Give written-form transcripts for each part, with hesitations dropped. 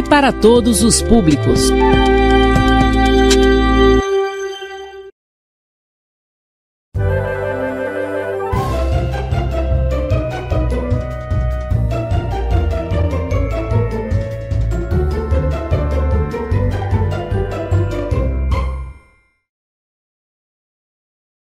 e para todos os públicos.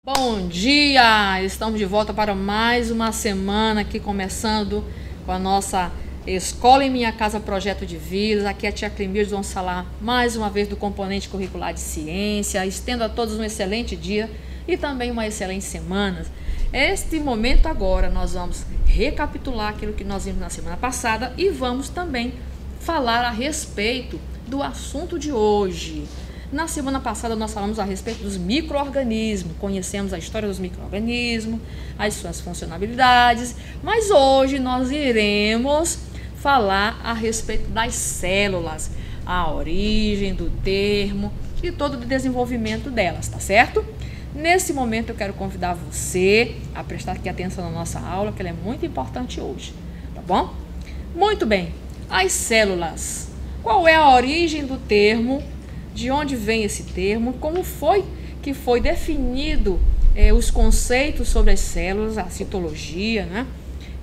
Bom dia! Estamos de volta para mais uma semana aqui, começando com a nossa Escola em Minha Casa Projeto de Vida. Aqui é a tia Clemilde, vamos falar mais uma vez do componente curricular de ciência. Estendo a todos um excelente dia e também uma excelente semana. Este momento agora nós vamos recapitular aquilo que nós vimos na semana passada e vamos também falar a respeito do assunto de hoje. Na semana passada nós falamos a respeito dos micro-organismos, conhecemos a história dos micro-organismos, as suas funcionalidades, mas hoje nós iremos falar a respeito das células, a origem do termo e todo o desenvolvimento delas, tá certo? Nesse momento eu quero convidar você a prestar aqui atenção na nossa aula, que ela é muito importante hoje, tá bom? Muito bem, as células. Qual é a origem do termo? De onde vem esse termo? Como foi que foi definido os conceitos sobre as células, a citologia, né?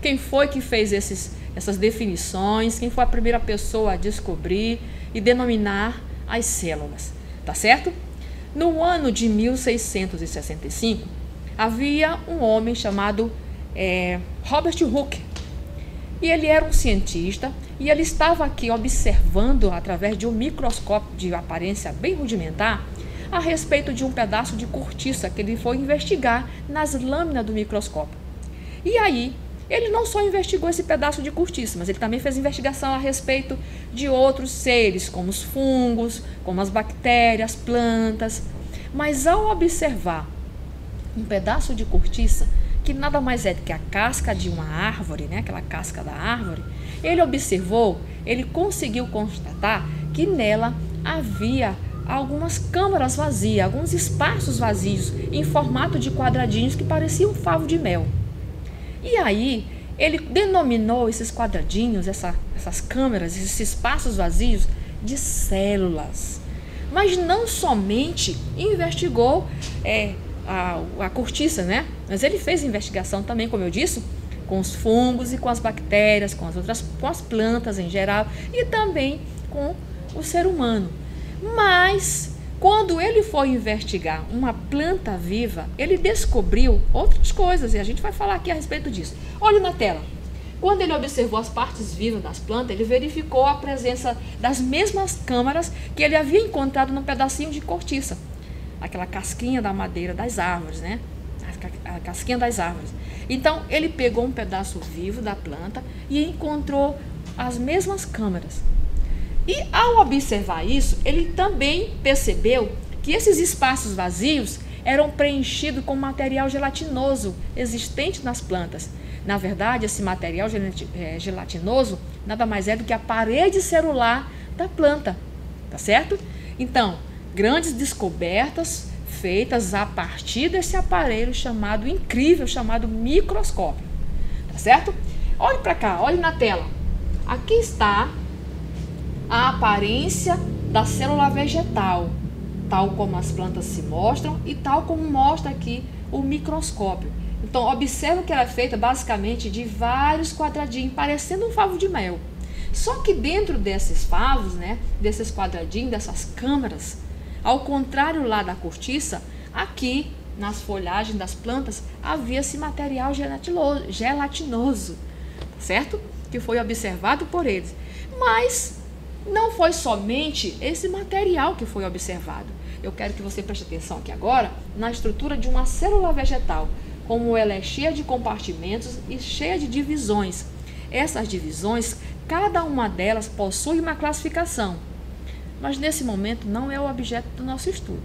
Quem foi que fez essas definições? Quem foi a primeira pessoa a descobrir e denominar as células? Tá certo? No ano de 1665, havia um homem chamado Robert Hooke. E ele era um cientista e ele estava aqui observando através de um microscópio de aparência bem rudimentar a respeito de um pedaço de cortiça que ele foi investigar nas lâminas do microscópio. E aí, ele não só investigou esse pedaço de cortiça, mas ele também fez investigação a respeito de outros seres, como os fungos, como as bactérias, plantas. Mas ao observar um pedaço de cortiça, que nada mais é do que a casca de uma árvore, né? Aquela casca da árvore, ele conseguiu constatar que nela havia algumas câmaras vazias, alguns espaços vazios em formato de quadradinhos que pareciam um favo de mel. E aí ele denominou esses quadradinhos, essas câmaras, esses espaços vazios de células. Mas não somente investigou a cortiça, né? Mas ele fez investigação também, como eu disse, com os fungos e com as bactérias, com as plantas em geral e também com o ser humano. Mas quando ele foi investigar uma planta viva, ele descobriu outras coisas e a gente vai falar aqui a respeito disso. Olhe na tela. Quando ele observou as partes vivas das plantas, ele verificou a presença das mesmas câmaras que ele havia encontrado num pedacinho de cortiça. Aquela casquinha da madeira das árvores, né? A casquinha das árvores. Então, ele pegou um pedaço vivo da planta e encontrou as mesmas câmaras. E ao observar isso, ele também percebeu que esses espaços vazios eram preenchidos com material gelatinoso existente nas plantas. Na verdade, esse material gelatinoso nada mais é do que a parede celular da planta, tá certo? Então, grandes descobertas feitas a partir desse aparelho incrível chamado microscópio, tá certo? Olhe para cá, olhe na tela. Aqui está a aparência da célula vegetal, tal como as plantas se mostram e tal como mostra aqui o microscópio. Então, observa que ela é feita basicamente de vários quadradinhos, parecendo um favo de mel. Só que dentro desses favos, né, desses quadradinhos, dessas câmaras, ao contrário lá da cortiça, aqui nas folhagens das plantas havia esse material gelatinoso, certo? Que foi observado por eles. Mas não foi somente esse material que foi observado. Eu quero que você preste atenção aqui agora na estrutura de uma célula vegetal, como ela é cheia de compartimentos e cheia de divisões. Essas divisões, cada uma delas possui uma classificação. Mas nesse momento não é o objeto do nosso estudo,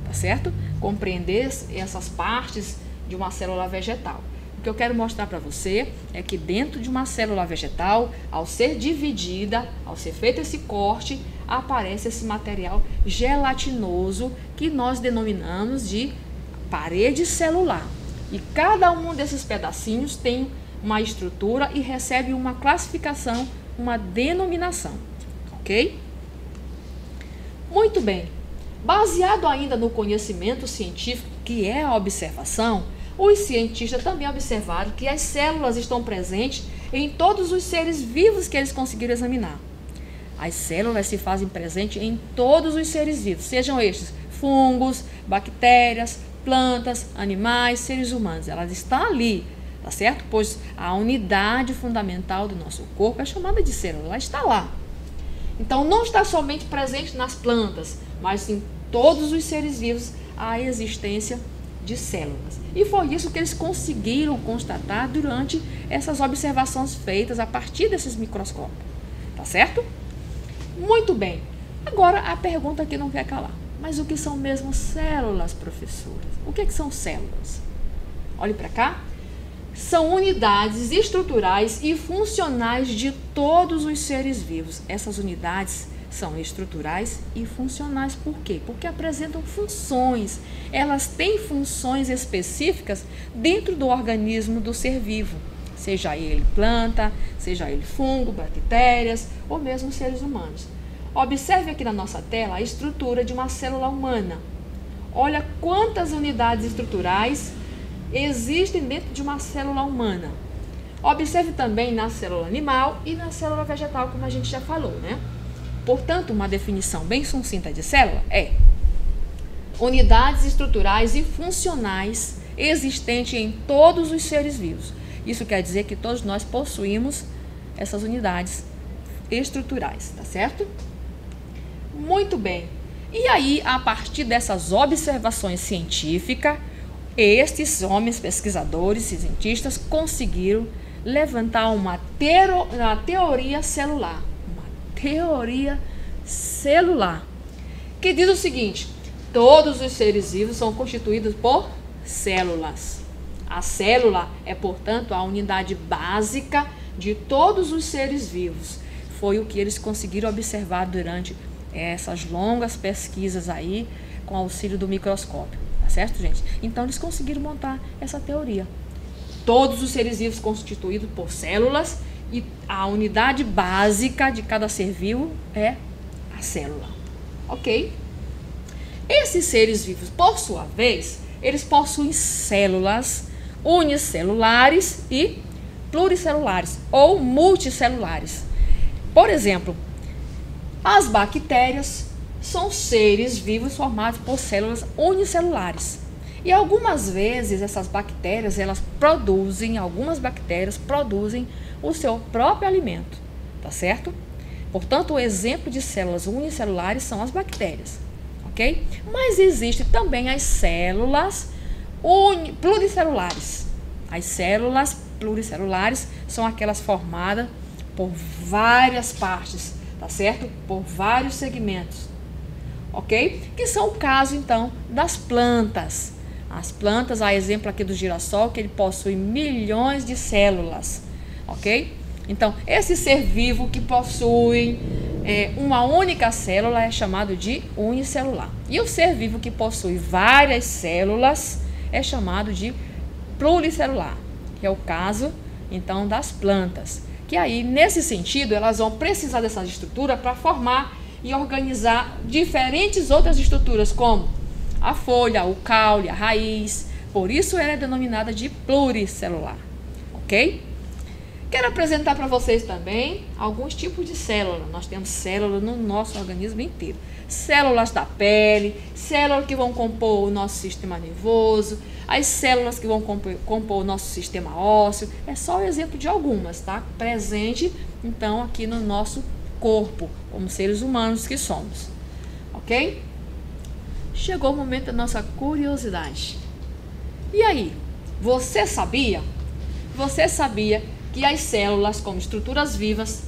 tá certo? Compreender essas partes de uma célula vegetal. O que eu quero mostrar para você é que dentro de uma célula vegetal, ao ser dividida, ao ser feito esse corte, aparece esse material gelatinoso que nós denominamos de parede celular. E cada um desses pedacinhos tem uma estrutura e recebe uma classificação, uma denominação. ok? Muito bem. Baseado ainda no conhecimento científico, que é a observação, os cientistas também observaram que as células estão presentes em todos os seres vivos que eles conseguiram examinar. As células se fazem presentes em todos os seres vivos, sejam estes fungos, bactérias, plantas, animais, seres humanos. Elas estão ali, tá certo? Pois a unidade fundamental do nosso corpo é chamada de célula, ela está lá. Então, não está somente presente nas plantas, mas em todos os seres vivos a existência de células. E foi isso que eles conseguiram constatar durante essas observações feitas a partir desses microscópios. Tá certo? Muito bem. Agora, a pergunta que não quer calar. Mas o que são mesmo células, professoras? O que são células? Olhe para cá. São unidades estruturais e funcionais de todos os seres vivos. Essas unidades são estruturais e funcionais. Por quê? Porque apresentam funções. Elas têm funções específicas dentro do organismo do ser vivo. Seja ele planta, seja ele fungo, bactérias ou mesmo seres humanos. Observe aqui na nossa tela a estrutura de uma célula humana. Olha quantas unidades estruturais existem dentro de uma célula humana. Observe também na célula animal e na célula vegetal, como a gente já falou, né? Portanto, uma definição bem sucinta de célula é unidades estruturais e funcionais existentes em todos os seres vivos. Isso quer dizer que todos nós possuímos essas unidades estruturais, tá certo? Muito bem. E aí, a partir dessas observações científicas, estes homens pesquisadores e cientistas conseguiram levantar uma teoria celular. Uma teoria celular. Que diz o seguinte: todos os seres vivos são constituídos por células. A célula é, portanto, a unidade básica de todos os seres vivos. Foi o que eles conseguiram observar durante essas longas pesquisas aí com auxílio do microscópio. Tá certo, gente? Então, eles conseguiram montar essa teoria. Todos os seres vivos constituídos por células e a unidade básica de cada ser vivo é a célula. Ok? Esses seres vivos, por sua vez, eles possuem células unicelulares e pluricelulares ou multicelulares. Por exemplo, as bactérias são seres vivos formados por células unicelulares. E algumas vezes essas bactérias, algumas bactérias produzem o seu próprio alimento, tá certo? Portanto, o exemplo de células unicelulares são as bactérias, ok? Mas existem também as células pluricelulares. As células pluricelulares são aquelas formadas por várias partes, tá certo? Por vários segmentos, ok? Que são o caso, então, das plantas. As plantas, a exemplo aqui do girassol, que ele possui milhões de células, ok? Então, esse ser vivo que possui uma única célula é chamado de unicelular. E o ser vivo que possui várias células é chamado de pluricelular, que é o caso, então, das plantas. Que aí, nesse sentido, elas vão precisar dessa estrutura para formar e organizar diferentes outras estruturas, como a folha, o caule, a raiz. Por isso ela é denominada de pluricelular, ok? Quero apresentar para vocês também alguns tipos de célula. Nós temos células no nosso organismo inteiro. Células da pele, células que vão compor o nosso sistema nervoso, as células que vão compor o nosso sistema ósseo. É só o exemplo de algumas, tá? Presente, então, aqui no nosso corpo, como seres humanos que somos, ok? Chegou o momento da nossa curiosidade. E aí, você sabia? Você sabia que as células, como estruturas vivas,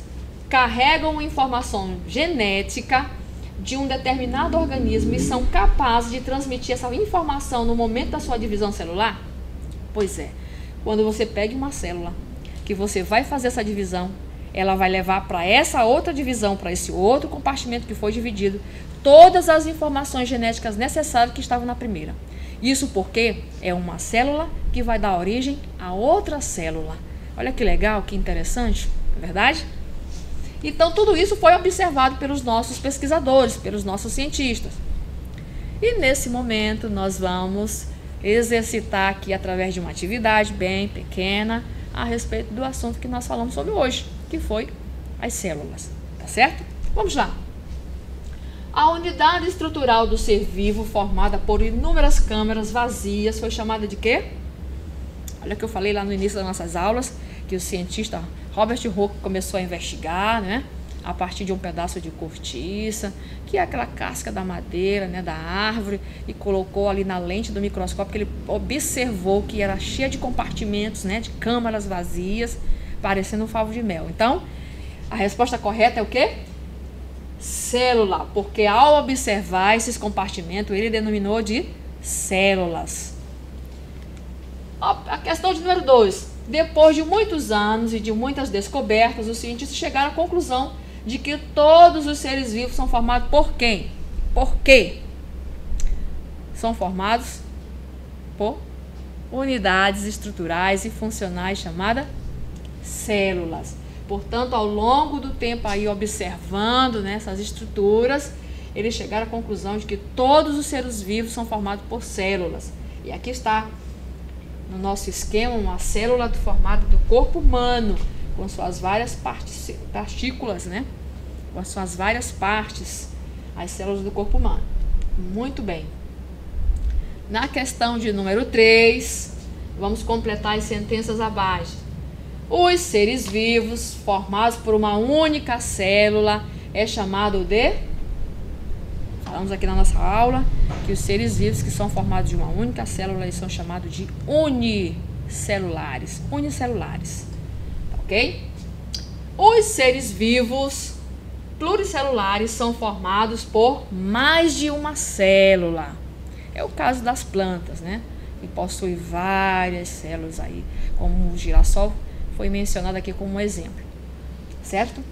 carregam informação genética de um determinado organismo e são capazes de transmitir essa informação no momento da sua divisão celular? Pois é, quando você pega uma célula, que você vai fazer essa divisão, ela vai levar para essa outra divisão, para esse outro compartimento que foi dividido, todas as informações genéticas necessárias que estavam na primeira. Isso porque é uma célula que vai dar origem a outra célula. Olha que legal, que interessante, não é verdade? Então, tudo isso foi observado pelos nossos pesquisadores, pelos nossos cientistas. E nesse momento, nós vamos exercitar aqui, através de uma atividade bem pequena, a respeito do assunto que nós falamos sobre hoje, que foi as células. Tá certo? Vamos lá. A unidade estrutural do ser vivo, formada por inúmeras câmaras vazias, foi chamada de quê? Olha que eu falei lá no início das nossas aulas, que o cientista Robert Hooke começou a investigar, né, a partir de um pedaço de cortiça, que é aquela casca da madeira, né, da árvore, e colocou ali na lente do microscópio, que ele observou que era cheia de compartimentos, né, de câmaras vazias, parecendo um favo de mel. Então, a resposta correta é o quê? Célula, porque ao observar esses compartimentos, ele denominou de células. A questão de número 2. Depois de muitos anos e de muitas descobertas, os cientistas chegaram à conclusão de que todos os seres vivos são formados por quem? Por quê? São formados por unidades estruturais e funcionais chamadas células. Portanto, ao longo do tempo aí observando, né, essas estruturas, eles chegaram à conclusão de que todos os seres vivos são formados por células. E aqui está, no nosso esquema, uma célula formada do corpo humano, com suas várias partículas, né? Com suas várias partes, as células do corpo humano. Muito bem. Na questão de número 3, vamos completar as sentenças abaixo. Os seres vivos formados por uma única célula é chamado de... Falamos aqui na nossa aula que os seres vivos que são formados de uma única célula, eles são chamados de unicelulares. Unicelulares. Ok? Os seres vivos pluricelulares são formados por mais de uma célula. É o caso das plantas, né? Que possui várias células aí, como o girassol foi mencionado aqui como um exemplo. Certo?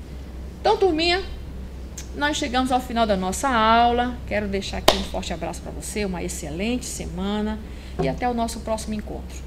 Então, turminha, nós chegamos ao final da nossa aula. Quero deixar aqui um forte abraço para você, uma excelente semana e até o nosso próximo encontro.